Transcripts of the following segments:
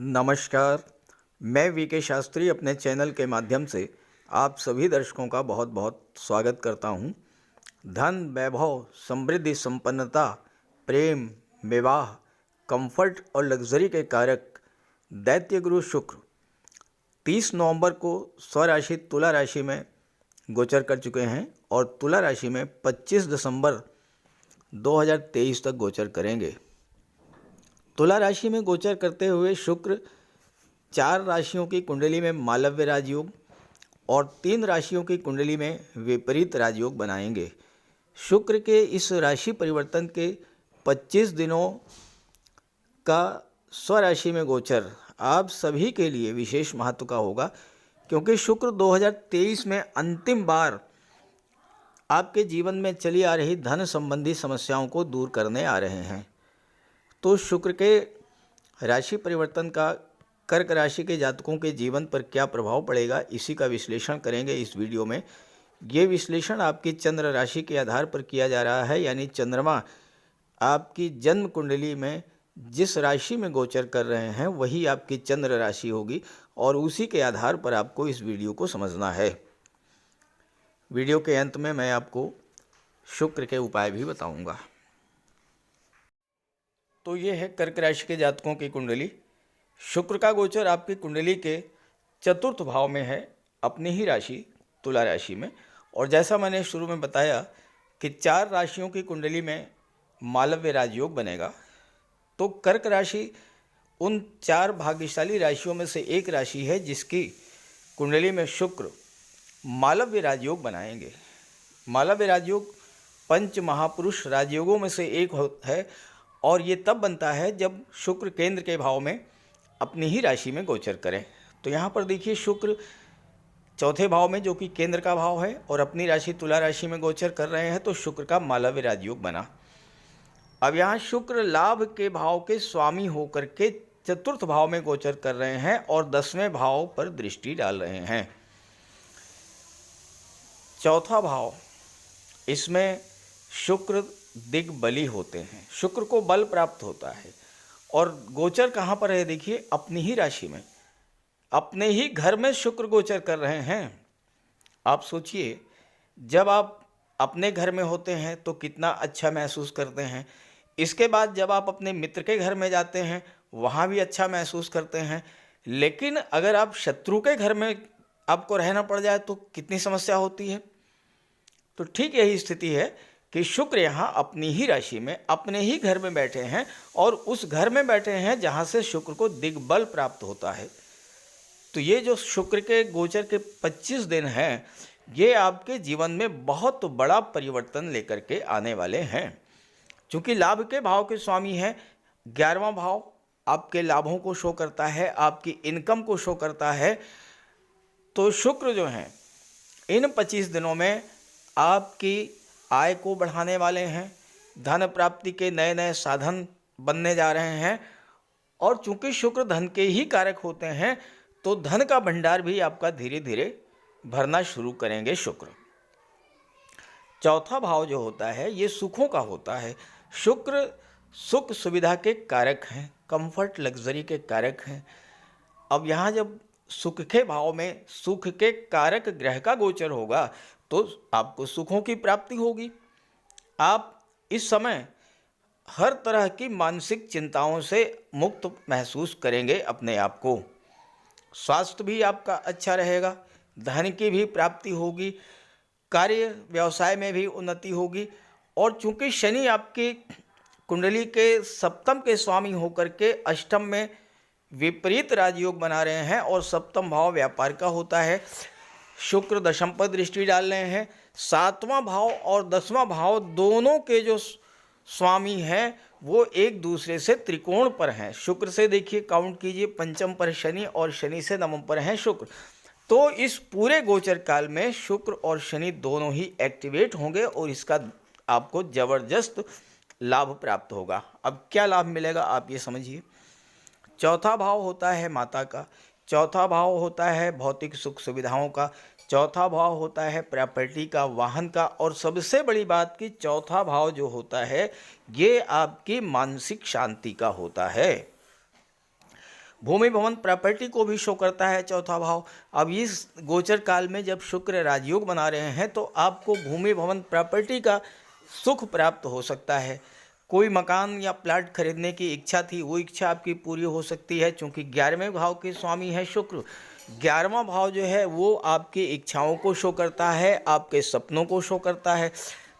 नमस्कार। मैं वीके शास्त्री अपने चैनल के माध्यम से आप सभी दर्शकों का बहुत बहुत स्वागत करता हूं। धन, वैभव, समृद्धि, संपन्नता, प्रेम, विवाह, कंफर्ट और लग्जरी के कारक दैत्य गुरु शुक्र 30 नवंबर को स्वराशि तुला राशि में गोचर कर चुके हैं और तुला राशि में 25 दिसंबर 2023 तक गोचर करेंगे। तुला राशि में गोचर करते हुए शुक्र 4 राशियों की कुंडली में मालव्य राजयोग और 3 राशियों की कुंडली में विपरीत राजयोग बनाएंगे। शुक्र के इस राशि परिवर्तन के 25 दिनों का स्वराशि में गोचर आप सभी के लिए विशेष महत्व का होगा, क्योंकि शुक्र 2023 में अंतिम बार आपके जीवन में चली आ रही धन संबंधी समस्याओं को दूर करने आ रहे हैं। तो शुक्र के राशि परिवर्तन का कर्क राशि के जातकों के जीवन पर क्या प्रभाव पड़ेगा, इसी का विश्लेषण करेंगे इस वीडियो में। ये विश्लेषण आपकी चंद्र राशि के आधार पर किया जा रहा है, यानी चंद्रमा आपकी जन्म कुंडली में जिस राशि में गोचर कर रहे हैं वही आपकी चंद्र राशि होगी और उसी के आधार पर आपको इस वीडियो को समझना है। वीडियो के अंत में मैं आपको शुक्र के उपाय भी बताऊंगा। तो ये है कर्क राशि के जातकों की कुंडली। शुक्र का गोचर आपकी कुंडली के चतुर्थ भाव में है, अपनी ही राशि तुला राशि में। और जैसा मैंने शुरू में बताया कि 4 राशियों की कुंडली में मालव्य राजयोग बनेगा, तो कर्क राशि उन 4 भाग्यशाली राशियों में से एक राशि है जिसकी कुंडली में शुक्र मालव्य राजयोग बनाएंगे। मालव्य राजयोग पंच महापुरुष राजयोगों में से एक है और ये तब बनता है जब शुक्र केंद्र के भाव में अपनी ही राशि में गोचर करें। तो यहाँ पर देखिए शुक्र चौथे भाव में, जो कि केंद्र का भाव है, और अपनी राशि तुला राशि में गोचर कर रहे हैं, तो शुक्र का मालव्य राजयोग बना। अब यहाँ शुक्र लाभ के भाव के स्वामी होकर के चतुर्थ भाव में गोचर कर रहे हैं और 10वें भाव पर दृष्टि डाल रहे हैं। चौथा भाव, इसमें शुक्र दिग्बली होते हैं, शुक्र को बल प्राप्त होता है और गोचर कहाँ पर है, देखिए अपनी ही राशि में, अपने ही घर में शुक्र गोचर कर रहे हैं। आप सोचिए, जब आप अपने घर में होते हैं तो कितना अच्छा महसूस करते हैं। इसके बाद जब आप अपने मित्र के घर में जाते हैं वहाँ भी अच्छा महसूस करते हैं। लेकिन अगर आप शत्रु के घर में आपको रहना पड़ जाए तो कितनी समस्या होती है। तो ठीक यही स्थिति है कि शुक्र यहाँ अपनी ही राशि में अपने ही घर में बैठे हैं और उस घर में बैठे हैं जहाँ से शुक्र को दिग्बल प्राप्त होता है। तो ये जो शुक्र के गोचर के 25 दिन हैं, ये आपके जीवन में बहुत बड़ा परिवर्तन लेकर के आने वाले हैं। चूँकि लाभ के भाव के स्वामी हैं, 11वां भाव आपके लाभों को शो करता है, आपकी इनकम को शो करता है। तो शुक्र जो हैं इन 25 दिनों में आपकी आय को बढ़ाने वाले हैं, धन प्राप्ति के नए नए साधन बनने जा रहे हैं। और चूंकि शुक्र धन के ही कारक होते हैं तो धन का भंडार भी आपका धीरे धीरे भरना शुरू करेंगे शुक्र। चौथा भाव जो होता है ये सुखों का होता है। शुक्र सुख सुविधा के कारक हैं, कंफर्ट लग्जरी के कारक हैं। अब यहाँ जब सुख के भाव में सुख के कारक ग्रह का गोचर होगा तो आपको सुखों की प्राप्ति होगी। आप इस समय हर तरह की मानसिक चिंताओं से मुक्त महसूस करेंगे अपने आप को। स्वास्थ्य भी आपका अच्छा रहेगा, धन की भी प्राप्ति होगी, कार्य व्यवसाय में भी उन्नति होगी। और चूंकि शनि आपकी कुंडली के सप्तम के स्वामी होकर के अष्टम में विपरीत राजयोग बना रहे हैं और सप्तम भाव व्यापार का होता है, शुक्र दशम पर दृष्टि डाल रहे हैं। 7वां भाव और 10वां भाव दोनों के जो स्वामी हैं वो एक दूसरे से त्रिकोण पर हैं। शुक्र से देखिए काउंट कीजिए, पंचम पर शनि और शनि से नवम पर हैं शुक्र। तो इस पूरे गोचर काल में शुक्र और शनि दोनों ही एक्टिवेट होंगे और इसका आपको जबरदस्त लाभ प्राप्त होगा। अब क्या लाभ मिलेगा आप ये समझिए। चौथा भाव होता है माता का, चौथा भाव होता है भौतिक सुख सुविधाओं का, चौथा भाव होता है प्रॉपर्टी का, वाहन का, और सबसे बड़ी बात कि चौथा भाव जो होता है ये आपकी मानसिक शांति का होता है। भूमि भवन प्रॉपर्टी को भी शो करता है चौथा भाव। अब इस गोचर काल में जब शुक्र राजयोग बना रहे हैं तो आपको भूमि भवन प्रॉपर्टी का सुख प्राप्त हो सकता है। कोई मकान या प्लाट खरीदने की इच्छा थी, वो इच्छा आपकी पूरी हो सकती है, क्योंकि 11वें भाव के स्वामी है शुक्र। 11वां भाव जो है वो आपकी इच्छाओं को शो करता है, आपके सपनों को शो करता है।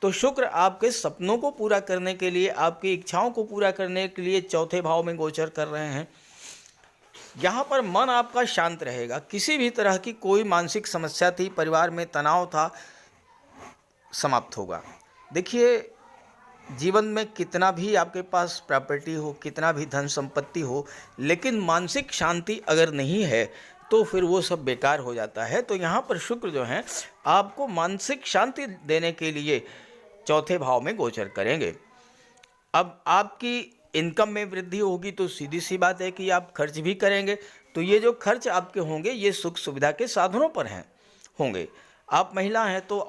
तो शुक्र आपके सपनों को पूरा करने के लिए, आपकी इच्छाओं को पूरा करने के लिए चौथे भाव में गोचर कर रहे हैं। यहाँ पर मन आपका शांत रहेगा। किसी भी तरह की कोई मानसिक समस्या थी, परिवार में तनाव था, समाप्त होगा। देखिए, जीवन में कितना भी आपके पास प्रॉपर्टी हो, कितना भी धन संपत्ति हो, लेकिन मानसिक शांति अगर नहीं है तो फिर वो सब बेकार हो जाता है। तो यहाँ पर शुक्र जो है आपको मानसिक शांति देने के लिए चौथे भाव में गोचर करेंगे। अब आपकी इनकम में वृद्धि होगी तो सीधी सी बात है कि आप खर्च भी करेंगे। तो ये जो खर्च आपके होंगे ये सुख सुविधा के साधनों पर हैं होंगे। आप महिला हैं तो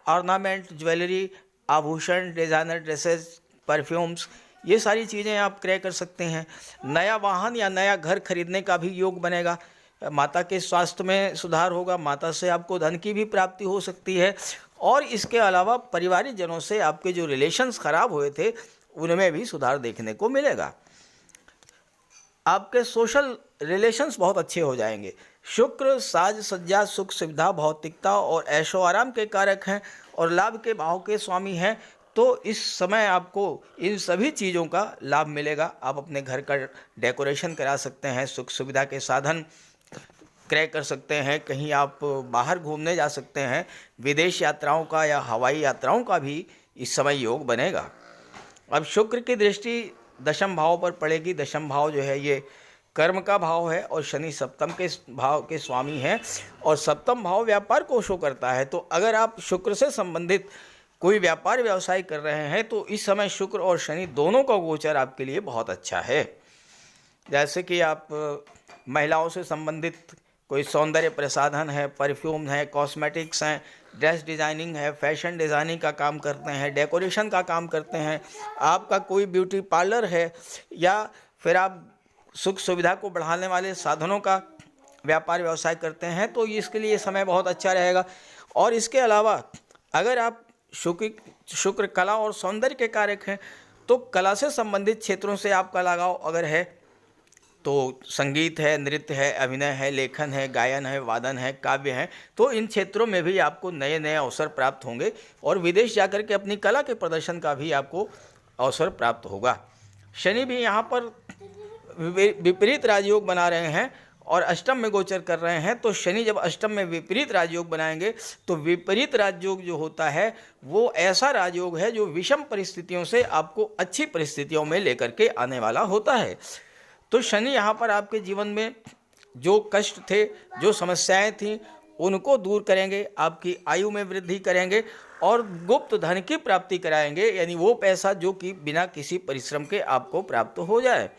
ऑर्नामेंट, ज्वेलरी, आभूषण, डिज़ाइनर ड्रेसेस, परफ्यूम्स, ये सारी चीज़ें आप क्रय कर सकते हैं। नया वाहन या नया घर खरीदने का भी योग बनेगा। माता के स्वास्थ्य में सुधार होगा, माता से आपको धन की भी प्राप्ति हो सकती है। और इसके अलावा पारिवारिक जनों से आपके जो रिलेशंस खराब हुए थे उनमें भी सुधार देखने को मिलेगा। आपके सोशल रिलेशंस बहुत अच्छे हो जाएंगे। शुक्र साज सज्जा, सुख सुविधा, भौतिकता और ऐशो आराम के कारक हैं और लाभ के भाव के स्वामी हैं। तो इस समय आपको इन सभी चीज़ों का लाभ मिलेगा। आप अपने घर का डेकोरेशन करा सकते हैं, सुख सुविधा के साधन क्रय कर सकते हैं, कहीं आप बाहर घूमने जा सकते हैं, विदेश यात्राओं का या हवाई यात्राओं का भी इस समय योग बनेगा। अब शुक्र की दृष्टि दशम भाव पर पड़ेगी। दशम भाव जो है ये कर्म का भाव है और शनि सप्तम के भाव के स्वामी हैं और सप्तम भाव व्यापार को शो करता है। तो अगर आप शुक्र से संबंधित कोई व्यापार व्यवसाय कर रहे हैं तो इस समय शुक्र और शनि दोनों का गोचर आपके लिए बहुत अच्छा है। जैसे कि आप महिलाओं से संबंधित कोई सौंदर्य प्रसाधन है, परफ्यूम है, कॉस्मेटिक्स हैं, ड्रेस डिज़ाइनिंग है, फैशन डिज़ाइनिंग का काम करते हैं, डेकोरेशन का काम करते हैं, आपका कोई ब्यूटी पार्लर है या फिर आप सुख सुविधा को बढ़ाने वाले साधनों का व्यापार व्यवसाय करते हैं तो इसके लिए समय बहुत अच्छा रहेगा। और इसके अलावा अगर आप शुक्र कला और सौंदर्य के कारक हैं तो कला से संबंधित क्षेत्रों से आपका लगाव अगर है तो संगीत है, नृत्य है, अभिनय है, लेखन है, गायन है, वादन है, काव्य है, तो इन क्षेत्रों में भी आपको नए नए अवसर प्राप्त होंगे और विदेश जाकर के अपनी कला के प्रदर्शन का भी आपको अवसर प्राप्त होगा। शनि भी यहाँ पर विपरीत राजयोग बना रहे हैं और अष्टम में गोचर कर रहे हैं। तो शनि जब अष्टम में विपरीत राजयोग बनाएंगे तो विपरीत राजयोग जो होता है वो ऐसा राजयोग है जो विषम परिस्थितियों से आपको अच्छी परिस्थितियों में लेकर के आने वाला होता है। तो शनि यहाँ पर आपके जीवन में जो कष्ट थे, जो समस्याएं थीं, उनको दूर करेंगे, आपकी आयु में वृद्धि करेंगे और गुप्त धन की प्राप्ति कराएंगे, यानी वो पैसा जो कि बिना किसी परिश्रम के आपको प्राप्त हो जाए।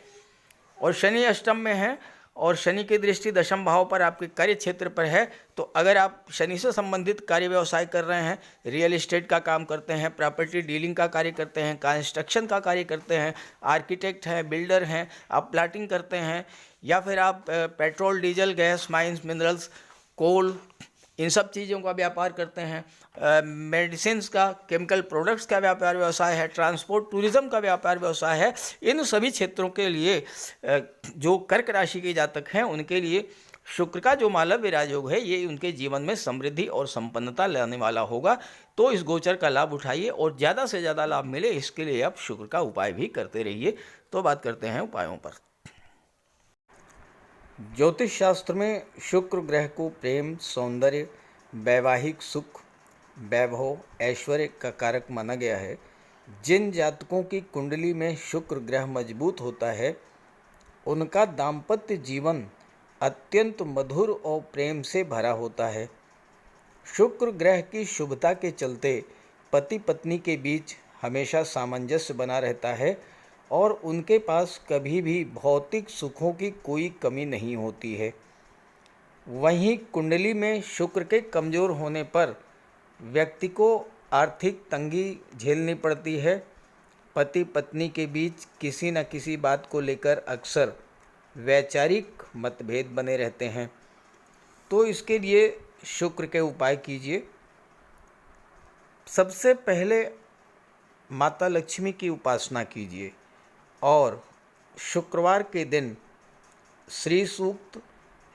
और शनि अष्टम में है और शनि की दृष्टि दशम भाव पर आपके कार्य क्षेत्र पर है। तो अगर आप शनि से संबंधित कार्य व्यवसाय कर रहे हैं, रियल एस्टेट का काम करते हैं, प्रॉपर्टी डीलिंग का कार्य करते हैं, कंस्ट्रक्शन का कार्य करते हैं, आर्किटेक्ट हैं, बिल्डर हैं, आप प्लाटिंग करते हैं या फिर आप petrol, diesel, gas, mines, minerals, coal, इन सब चीज़ों का व्यापार करते हैं, मेडिसिन्स का, केमिकल प्रोडक्ट्स का व्यापार व्यवसाय है, ट्रांसपोर्ट टूरिज़्म का व्यापार व्यवसाय है, इन सभी क्षेत्रों के लिए जो कर्क राशि के जातक हैं उनके लिए शुक्र का जो मालव्य राजयोग है ये उनके जीवन में समृद्धि और संपन्नता लाने वाला होगा। तो इस गोचर का लाभ उठाइए और ज़्यादा से ज़्यादा लाभ मिले इसके लिए आप शुक्र का उपाय भी करते रहिए। तो बात करते हैं उपायों पर। ज्योतिष शास्त्र में शुक्र ग्रह को प्रेम, सौंदर्य, वैवाहिक सुख, वैभव, ऐश्वर्य का कारक माना गया है। जिन जातकों की कुंडली में शुक्र ग्रह मजबूत होता है उनका दाम्पत्य जीवन अत्यंत मधुर और प्रेम से भरा होता है। शुक्र ग्रह की शुभता के चलते पति पत्नी के बीच हमेशा सामंजस्य बना रहता है और उनके पास कभी भी भौतिक सुखों की कोई कमी नहीं होती है। वहीं कुंडली में शुक्र के कमज़ोर होने पर व्यक्ति को आर्थिक तंगी झेलनी पड़ती है। पति पत्नी के बीच किसी न किसी बात को लेकर अक्सर वैचारिक मतभेद बने रहते हैं। तो इसके लिए शुक्र के उपाय कीजिए। सबसे पहले माता लक्ष्मी की उपासना कीजिए और शुक्रवार के दिन श्री सूक्त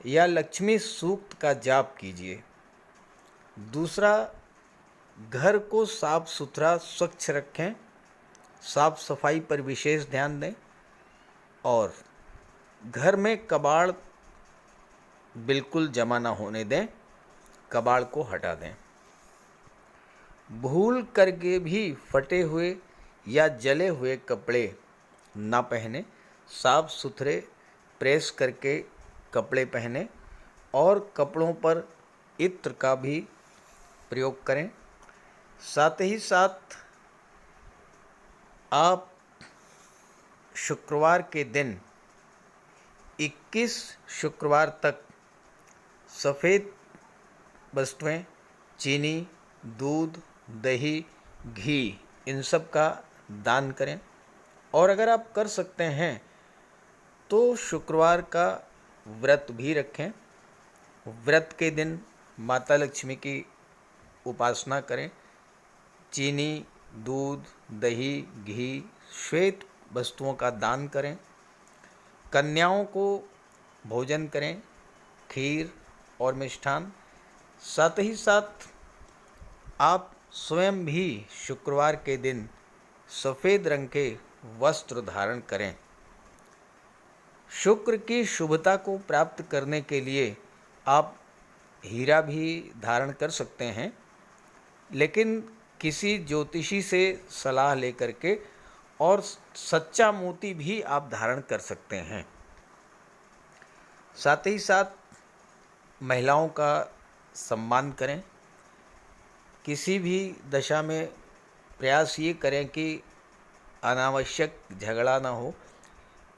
या लक्ष्मी सूक्त का जाप कीजिए। दूसरा, घर को साफ सुथरा स्वच्छ रखें, साफ सफाई पर विशेष ध्यान दें और घर में कबाड़ बिल्कुल जमा ना होने दें, कबाड़ को हटा दें। भूल करके भी फटे हुए या जले हुए कपड़े ना पहने, साफ सुथरे प्रेस करके कपड़े पहने और कपड़ों पर इत्र का भी प्रयोग करें। साथ ही साथ आप शुक्रवार के दिन 21 शुक्रवार तक सफ़ेद वस्तुएं, चीनी, दूध, दही, घी, इन सब का दान करें। और अगर आप कर सकते हैं तो शुक्रवार का व्रत भी रखें। व्रत के दिन माता लक्ष्मी की उपासना करें। चीनी, दूध, दही, घी, श्वेत वस्तुओं का दान करें। कन्याओं को भोजन करें, खीर और मिष्ठान। साथ ही साथ आप स्वयं भी शुक्रवार के दिन सफ़ेद रंग के वस्त्र धारण करें। शुक्र की शुभता को प्राप्त करने के लिए आप हीरा भी धारण कर सकते हैं, लेकिन किसी ज्योतिषी से सलाह लेकर के, और सच्चा मोती भी आप धारण कर सकते हैं। साथ ही साथ महिलाओं का सम्मान करें। किसी भी दशा में प्रयास ये करें कि अनावश्यक झगड़ा ना हो,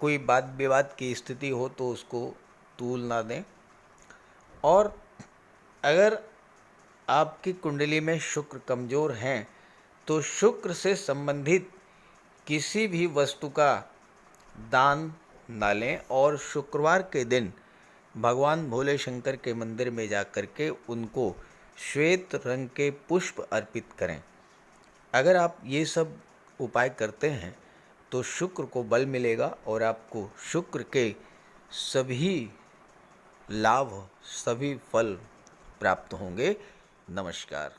कोई वाद विवाद की स्थिति हो तो उसको तूल ना दें। और अगर आपकी कुंडली में शुक्र कमज़ोर हैं तो शुक्र से संबंधित किसी भी वस्तु का दान ना लें और शुक्रवार के दिन भगवान भोले शंकर के मंदिर में जाकर के उनको श्वेत रंग के पुष्प अर्पित करें। अगर आप ये सब उपाय करते हैं तो शुक्र को बल मिलेगा और आपको शुक्र के सभी लाभ, सभी फल प्राप्त होंगे। नमस्कार।